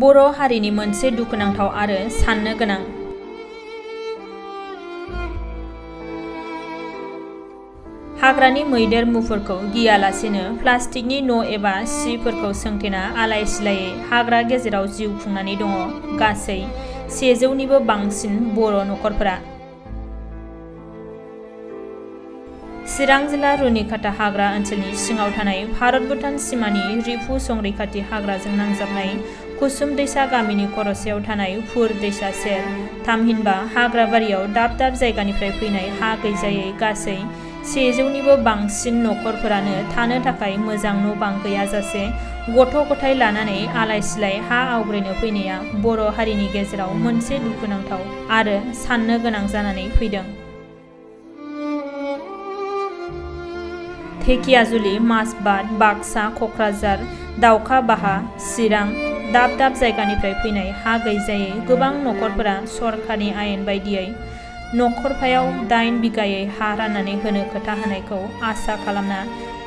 बर' हारिनि मोनसे दुखुनांथाव आरो साननो गोनां हाग्रानि मैदेर मुफुरखौ गियालासेनो प्लास्टिकनि न' एबा सिफोरखौ सोंथेना आलाय सिलायै हाग्रा गेजेराव जिउ खुंनानै दङ गासै 100निबो बांसिन बर' नखरफोरा। चिरां जिल्ला रुनिखाता हाग्रा ओनसोलनि सिङाव थानाय भारत भुटान सिमानि रिफु संरैखाथि हाग्राजों नांजाबनाय कुसुम दैसा गामिनि खर'सायाव थानाय फुर दैसा सेर थामहिनबा हाग्राबारियाव दाब दाब जायगानिफ्राय फैनाय हा गैजायै गासै 100निबो बांसिन नखरफोरानो थानो थाखाय मोजां न' बां गैयाजासे गथ' गथाय लानानै आलाय सिलाय हा आवग्रिनो फैनाया बर' हारिनि गेजेराव मोनसे दुखुनांथाव आरो साननो गोनां जानानै फैदों। धेकियाजुलि, माजबाद, बाक्सा, क'क्राझार, दाउखा बाहा, चिरां दाब दाब जायगानिफ्राय फैनाय हा गैजायै गोबां नखरफोरा सरखारनि आयेन बायदियै नखरफायाव 8 बिगायै हा राननानै होनो खोथा होनायखौ आसा खालामना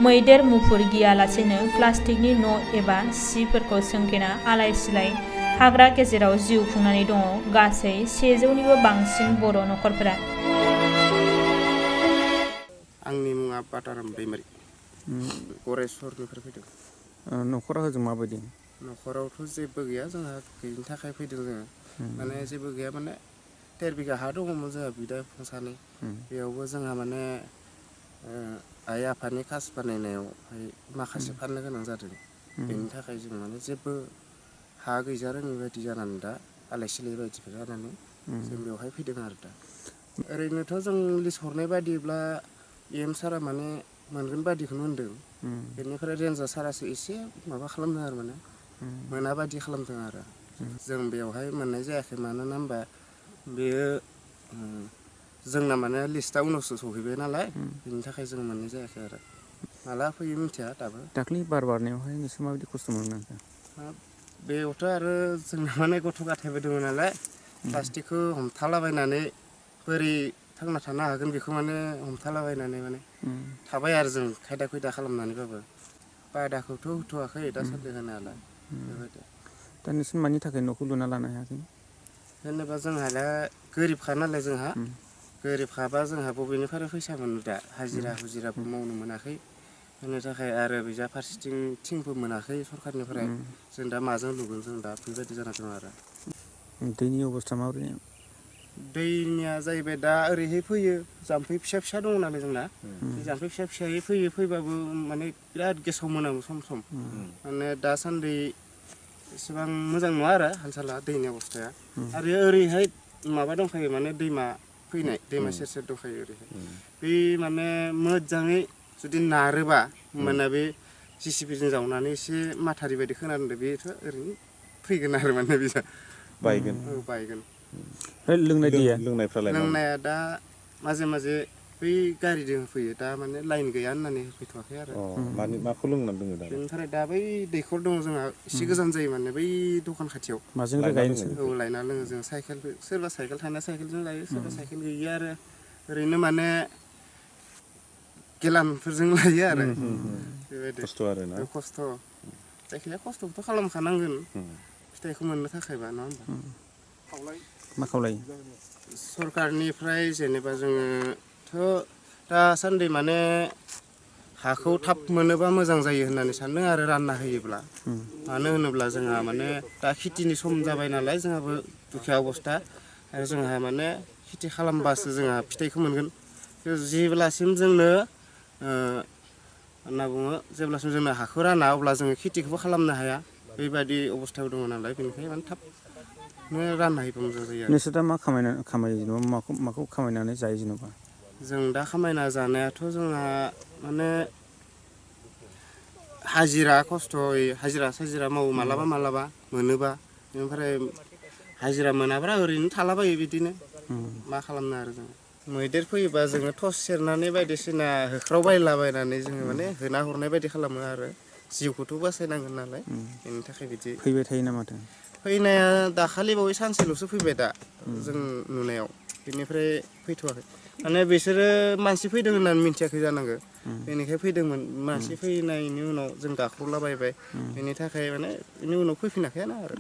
मैदेर मुफुर गियालासेनो प्लास्टिकनि न' एबा सिफोरखौ सोंथेना आलाय सिलाय हाग्रा गेजेराव जिउ खुंनानै दङ गासै 100निबो बांसिन बर' नखरफोरा। आंनि मुङा बाटाराम दैमारि गरेस्वरनिफ्राय फैदों। नखरा होजों माबायदि? नखरावथ' जेबो गैया जोंहा गैयिनि थाखाय फैदों जोङो माने जेबो गैया माने 13 बिगा हा दङमोन जोंहा बिदा बिफं सानै बेयावबो जोंहा माने आइ आफानि कास बानायनायावहाय माखासे फाननो गोनां जादों बेनि थाखाय जों माने जेबो हा गैजा रोङै बायदि जानानै दा आलाय सिलाय बायदिखौ जानानै जों बेवहाय फैदों आरो दा ओरैनोथ' जों लिस्ट हरनाय बायदिब्ला EM सारा माने मोनगोन बायदिखौनो होनदों बेनिफ्राय रेन्जार सारासो एसे माबा खालामदों आरो माने मोना बायदि खालामदों आरो जों बेवहाय मोननाय जायाखै मानोना होनबा बेयो जोंना माने लिस्टआ उनावसो सहैबाय नालाय बेनि थाखाय जों मोननाय जायाखै आरो माला फैयो मिथिया दाबो। दाख्लै बार बारनायावहाय नोंसोर माबायदि खस्थ' मोननांखो? बेयावथ' आरो जोंना माने गथ' गथायबो दङ नालाय प्लास्टिकखौ हमथालाबायनानै बोरै थांना थानो हागोन बेखौ माने हमथालाबायनानै माने थाबाय आरो जों खायदा खुयदा खालामनानैबाबो बादाखौथ' होथ'वाखै दासान्दि होनायालाय बेबायदि। दा नोंसोर मानि थाखाय न'खौ लुना लानो हायाखै? जेनेबा जोंहा दा गोरिबखा नालाय जोंहा गोरिबखाबा जोंहा बबेनिफ्राय फैसा मोनो दा हाजिरा हुजिराबो मावनो मोनाखै होनो थाखाय आरो बिजा फारसेथिं थिंबो मोनाखै सरखारनिफ्राय जों दा माजों लुगोन जों दा बेबायदि जाना दं आरो। दैनि अबस्था माबोरै? दैनिया जाहैबाय दा ओरैहाय फैयो जाम्फै फिसा फिसा दङ नालाय जोंना बे जाम्फै फिसा फिसायै फैयो फैबाबो माने बिराद गेसाव मोनामो सम सम माने दासान्दि एसेबां मोजां नङा आरो हाल साला दैनि अबस्थाया आरो ओरैहाय माबा दंखायो माने दैमा फैनाय दैमा सेर सेर दंखायो ओरैहाय बे माने मोजाङै जुदि नारोबा होमबाना बे JCBजों जावनानै एसे माथारि बायदि खोनादों बेथ' ओरैनो फैगोन आरो माने बिजा बायगोन बायगोन। लोंनाय दैया लोंनाया दा माजे माजे बै गारिजों फैयो दा माने लाइन गैया होननानै होफैथ'वाखै आरो माखौ लोंनानै दोङो दा? बेनिफ्राय दा बै दैखर दङ जोंहा एसे गोजान जायो माने बै दखान खाथियाव माजों रोगायो नोंसोर? औ लायना लोङो जों साइकेल सोरबा साइकेल थानाया साइकेलजों लायो सोरबा साइकेल गैयिया आरो ओरैनो माने गेलानफोरजों लायो आरो बेबायदि खस्थ' आरोना खस्थ' जायखिजाया खस्थ'खौथ' खालामखानांगोन फिथाइखौ मोननो थाखायबा नङा होमबा? मा खावलायो? सरकारनिफ्राय जेनेबा जोङोथ' दासान्दि माने हाखौ थाब मोनोबा मोजां जायो होननानै सानदों आरो रानना होयोब्ला मानो होनोब्ला जोंहा माने दा खेथिनि सम जाबाय नालाय जोंहाबो दुखिया अबस्था आरो जोंहा माने खेथि खालामबासो जोंहा फिथाइखौ मोनगोन जेब्लासिम जोंनो होनना बुङो जेब्लासिम जोंनो हाखौ राना अब्ला जोङो खेथिखौबो खालामनो हाया बेबायदि अबस्थायाव दङ नालाय बेनिखायनो माने थाबनो रानना होयोबा मोजां जायो आरो। नोंसोर दा मा खामायो जेनेबा माखौ खामायनानै जायो जेनेबा? जों दा खामायना जानायाथ' जोंहा माने हाजिरा खस्थ'यै हाजिरा साजिरा मावो मालाबा मालाबा मोनोबा बेनिफ्राय हाजिरा मोनाब्ला ओरैनो थालाबायो बिदिनो मा खालामनो आरो जों मैदेर फैयोबा जोङो टर्स सेरनानै बायदिसिना होख्रावबायलाबायनानै जोङो माने होना हरनाय बायदि खालामो आरो जिउखौथ' बासायनांगोन नालाय बेनि थाखाय बिदि फैबाय थायो ना माथो? फैनाया दाखालि बावै सानसेल'सो फैबाय दा जों नुनायाव बेनिफ्राय फैथ'वाखै। माने बिसोरो मानसि फैदों होननानै मिथियाखै जानांगौ बेनिखाय फैदोंमोन मानसि फैनायनि उनाव जों गाख्रबलाबायबाय बेनि थाखाय माने बेनि उनाव फैफिनाखैना आरो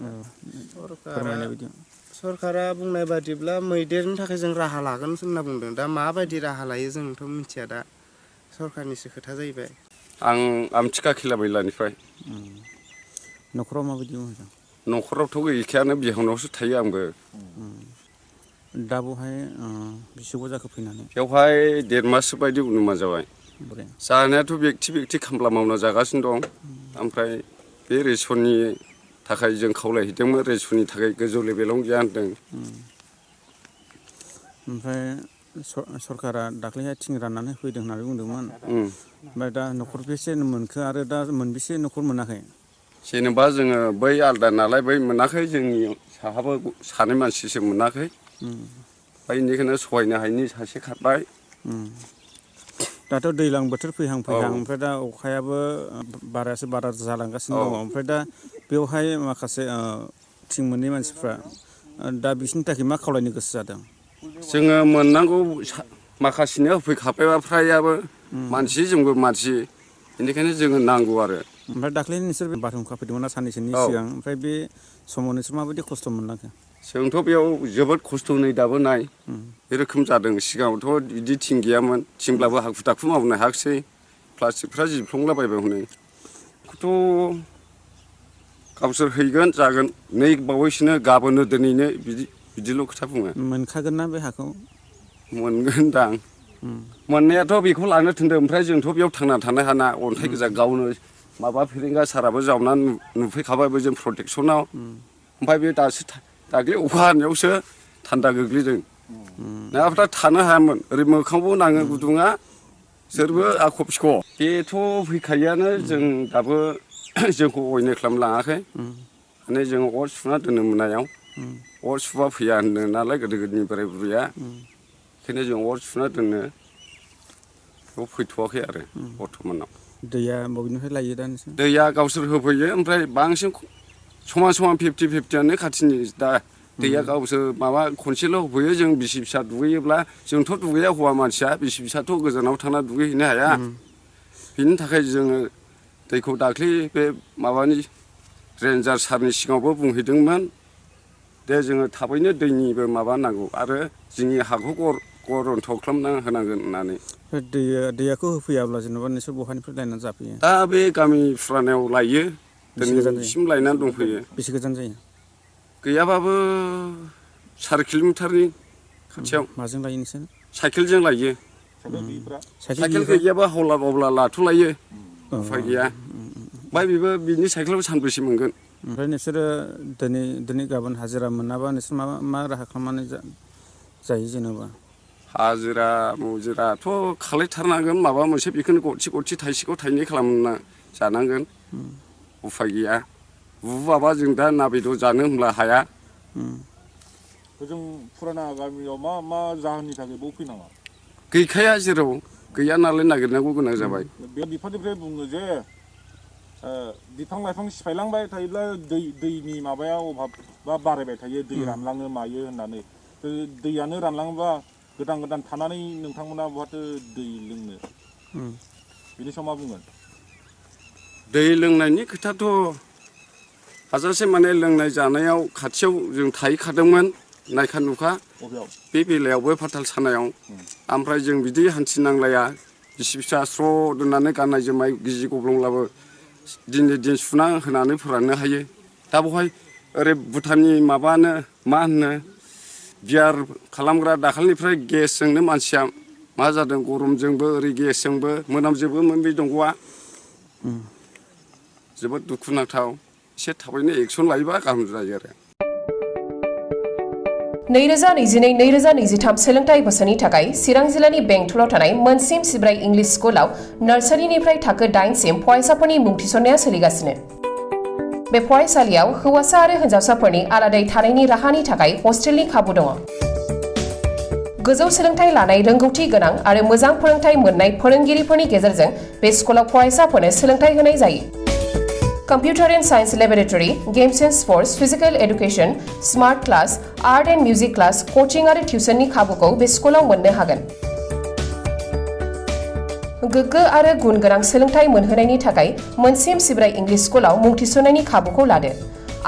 सरकारा बुंनाय बादिब्ला मैदेरनि थाखाय जों राहा लागोन होनना बुंदों दा माबायदि राहा लायो जोंथ' मिथिया दा सरकारनिसो खोथा जाहैबाय आं आमथिखा खिला बैलानिफ्राय न'खराव माबायदि मोजां न'खरावथ' गैखायानो बिहावनावसो थायो आंबो दा बहाय बिसोरबो जाखो फैनानै बेवहाय 1.5 माससो बायदि उनुमा जाबाय जानायाथ' बेक्ति खामला मावना जागासिनो दं ओमफ्राय बे रेसननि थाखाय जों खावलायहैदोंमोन रेसननि थाखाय गोजौ लेभेलावनो गैया होनदों ओमफ्राय सरकारा दाख्लैहाय थिं राननानै फैदों होननानै बुंदोंमोन ओमफ्राय दा न'खर बेसे मोनखो आरो दा मोनबेसे न'खर मोनाखै जेनेबा जोङो बै आलदा नालाय बै मोनाखै जोंनि साहाबो सानै मानसिसो मोनाखै ओमफ्राय बेनिखायनो सहायनो हायिनि सासे खारबाय दाथ' दैज्लां बोथोर फैहां ओमफ्राय दा अखायाबो बारायासो बारा जालांगासिनो दङ ओमफ्राय दा बेवहाय माखासे थिं मोननै मानसिफ्रा दा बिसोरनि थाखाय मा खावलायनो गोसो जादों जोङो मोननांगौ माखासेनो होफैखाबायबा फ्रायाबो मानसि जोंबो मानसि बेनिखायनो जोङो नांगौ आरो ओमफ्राय दाख्लै नोंसोर बारहुंखा फैदोंमोन ना साननैसोनि सिगां ओमफ्राय बे समाव नोंसोर माबायदि खस्थ' मोनलांखो जोंथ' बेयाव जोबोद खस्थ' नै दाबो नाय बे रोखोम जादों सिगाङावथ' बिदि थिं गैयामोन थिंब्लाबो हाखु दाखु मावनो हायाखिसै प्लास्टिकफ्रा जिफ्लंलाबायबाय हनै बेखौथ' गावसोर हैगोन जागोन नै बावैसोनो गाबोनो दिनैनो बिदिल' खोथा बुङो मोनखागोन ना बे हाखौ मोनगोनदां मोननायाथ' बेखौ लानो थिनदों ओमफ्राय जोंथ' बेयाव थांना थानो हाना अन्थाइ गोजा गावनो माबा फेरेंगा साराबो जावनानै नुफैखाबायबो जों प्रटेकसनाव ओमफ्राय बे दासो दाख्लै अखा हानायावसो थान्दा गोग्लैदों नङाब्ला थानो हायामोन ओरै मोखाङावबो नाङो गुदुङा सोरबो आख' फिख' बेथ' फैखायोआनो जों दाबो जोंखौ अयनाय खालामलाङाखै माने जों अर सुना दोनो मोनायाव अर सुबा फैया होनदों नालाय गोदोनि बोराय बुरैया बेखायनो जों अर सुना दोनो बेयाव फैथ'वाखै आरो बर्थमानाव दैया बबेनिफ्राय लायो दा नोंसोर दैया गावसोर होफैयो ओमफ्राय बांसिन समान 50-50 खाथिनि दा दैया गावसोर माबा खनसेल' होफैयो जों बिसि फिसा दुगैयोब्ला जोंथ' दुगैया हौवा मानसिया बिसि फिसाथ' गोजानाव थांना दुगैहैनो हाया बिनि थाखाय जोङो दैखौ दाख्लै बे माबानि रेन्जार सारनि सिगाङावबो बुंहैदोंमोन दे जोङो थाबैनो दैनिबो माबा नांगौ आरो जोंनि हाखौ गरन्थ खालामना होनांगोन होननानै दैयाखौ होफैयाब्ला जेनेबा नोंसोर बहानिफ्राय लायनानै जाफैयो दा बे गामि फुरानायाव लायो बेसे गोजान जायो दिनैसिम लायनानै दंफैयो बेसे गोजान जायो गैयाबाबो 4 किल'मिटारनि खाथियाव माजों लायो नोंसोर साइकेलजों लायो साइकेल गैयाबा हौला बावला लाथ'लायो उफाय गैया ओमफ्राय बेबो बिनि साइकेलाव सानबेसे मोनगोन ओमफ्राय नोंसोरो दिनै गाबोन हाजिरा मोनाबा नोंसोर मा राहा खालामनानै जायो जेनेबा हाजिरा मुजिराथ' खालायथारनांगोन माबा मोनसे बेखौनो गरसे थाइसेखौ थाइनै खालामना जानांगोन उफाय गैया बुबाबा जों दा ना बेदर जानो होनब्ला हाया जों फुराना गामियाव मा जाहोननि थाखाय बाव फैनाङा गैखाया जेराव गैया नालाय नागिरनांगौ गोनां जाबाय बे बिफानिफ्राय बुङो जे बिफां लाइफां सिफायलांबाय थायोब्ला दैनि माबाया अभाब बा बारायबाय थायो दै रानलाङो मायो होननानै दैयानो रानलाङोबा गोदान थानानै नोंथांमोना बहाथो दै लोंनो बिनि सायाव मा बुंगोन दै लोंनायनि खोथाथ' हाजासे माने लोंनाय जानायाव खाथियाव जों थाहैखादोंमोन नायखा नुखा बे बेलायावबो फाथाल सानायाव ओमफ्राय जों बिदि हान्थिनांलाया बिसि फिसा स्र' दोननानै गाननाय जोमनाय गिजि गब्लंब्लाबो दिन सुना होनानै फोराननो हायो दा बेवहाय ओरै भुटाननि माबानो मा होनो बियार खालामग्रा दाखालिनिफ्राय गेसजोंनो मानसिया मा जादों गरमजोंबो ओरै गेसजोंबो मोनामजोबोमोन बे दंग'आ जोबोद दुखुनांथाव एसे थाबैनो एक्सन लायोबा गाहाम जायो आरो 2022-2023 सोलोंथाइ बोसोरनि थाखाय चिरां जिल्लानि बेंटलाव थानाय मोनसिम सिब्राय इंलिश स्कुलाव नार्सारिनिफ्राय थाखो 8 सिम फरायसाफोरनि मुं थिसननाया सोलिगासिनो बे फरायसालियाव हौवासा आरो हिन्जावसाफोरनि आलादायै थानायनि राहानि थाखाय हस्टेलनि खाबु दङ गोजौ सोलोंथाइ लानाय रोंगौथि गोनां आरो मोजां फोरोंथाइ मोननाय फोरोंगिरिफोरनि गेजेरजों बे स्कुलाव फरायसाफोरनो सोलोंथाइ होनाय जायो Computer and Science Laboratory, Games and Sports, Physical Education, Smart Class, Art and Music Class, Coaching आरो Tuition नि खाबुखौ बे स्कुलाव मोननो हागोन गोग्गो आरो गुन गोनां सोलोंथाइ मोनहोनायनि थाखाय मोनसिम सिब्राय इंलिश स्कुलाव मुं थिसननायनि खाबुखौ लादो।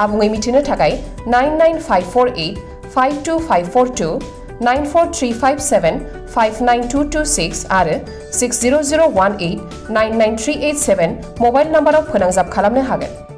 आबुङै मिथिनो थाखाय 99548 52542 94357 59226 आरो 60018 99387 मबाइल नाम्बाराव फोनांजाब खालामनो हागोन।